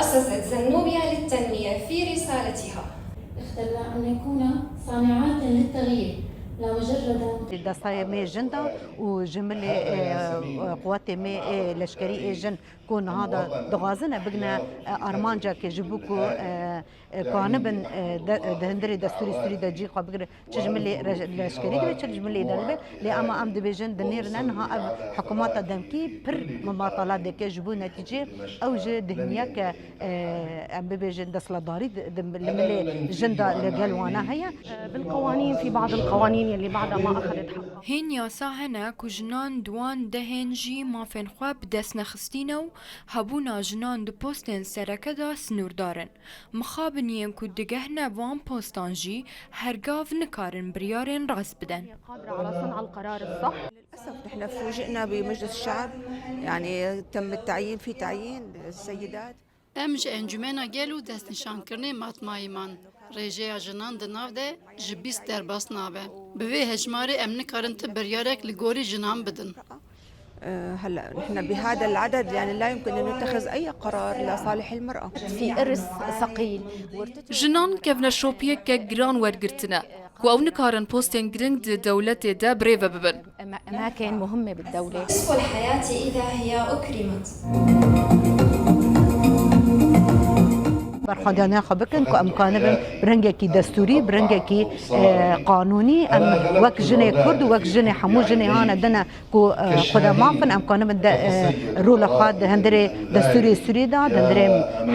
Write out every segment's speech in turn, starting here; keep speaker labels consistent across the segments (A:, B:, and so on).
A: مؤسسة زنوبيا للتنمية في رسالتها
B: اخترنا أن نكون صانعات للتغيير لا مجرد
C: دستای جندا و جمله قوات می لشکری جن کن هذا دغازنا بقنا ارمانجا كجبوكو كانبن دهندري دستوري سوري دجي قبل تجملي لشكري دبي تجملي دلبي لأما ام دبيجن دنيرنا انها حكومات دمكي بر مماطلات دك جبو نتيجه او جه دهنيا ك ام بيجن دسلداري لملي جندا لقالوانا هي
D: بالقوانين في بعض القوانين اللي بعدها ما اخذت حقها.
E: هین یاسا هنه که جنان دوان دهن جی مافن خواب دست نخستینو هبونا جنان دو پوستن سرکه دا سنور دارن. مخابنیم که دگهنه وان پوستان جی هرگاف نکارن بریارن راست بدن.
D: قادرة على صنع القرار الصح.
F: للأسف نحن فوجئنا بمجلس الشعب يعني تم التعيين في تعيين السيدات.
G: امج انجمنا گلو دست نشان کرنه ماتمایمان رژه جنان دناو ده جبیس درباس نابه بوی هجماری امن کارنت بریارک لگوری جنان بدن.
F: هلا نحن بهذا العدد يعني لا يمكن ان نتخذ اي قرار لصالح المراه.
D: في إرث ثقيل.
H: جنان كفنا شوبيه كجران ورقرتنا كو نكارن بوستين جرينج دولتي دا بريفا ببن
D: أماكن مهمة بالدولة.
A: نصف الحياة إذا هي أكرمت.
C: برخدانا خبكن كو امكان برنجكي دستوري برنجكي قانوني ام وك جني كرد وك جني حمو جني هانا دنا كو قدما فن امكان من رولا خاد هندري دستوري سوري دا هندري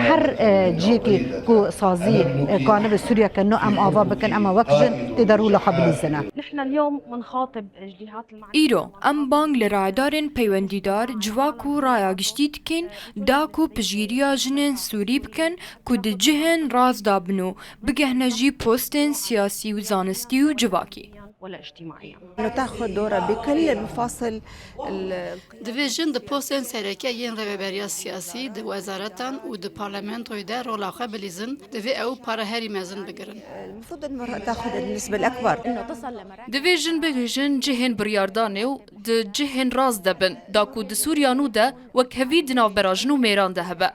C: هر جيكي كو صازي كان سوريا كانه ام افا بكن اما وك جن تقدروا لها بالزنا.
D: نحن اليوم بنخاطب جهات
E: ایرو ام بانگ لرادارن پیوندیدار جواکو رایا گشتید کن داکو پجیریا جنن سوری بکن کو جهن راز دابنو بجهنجي بوستن سياسي وزانستي وجواكي
D: ولا اجتماعيا.
F: انه تاخذ دورها بكل المفاصل.
G: دویژن د پوستن سرکه ین رهبری سیاسی د وزارتان و د پارلمانتوی ده رولا خبلیزن دوی او para هری مزن بگرن.
F: المفروض المرأة تاخذ النسبة الأكبر.
D: إنه تصل لمراكز.
H: ديفيجن بيجن جهن برياردانيو د جهن راز دبن داكو د سوريانو ده وكهفي دناف براجنو ميران دهبه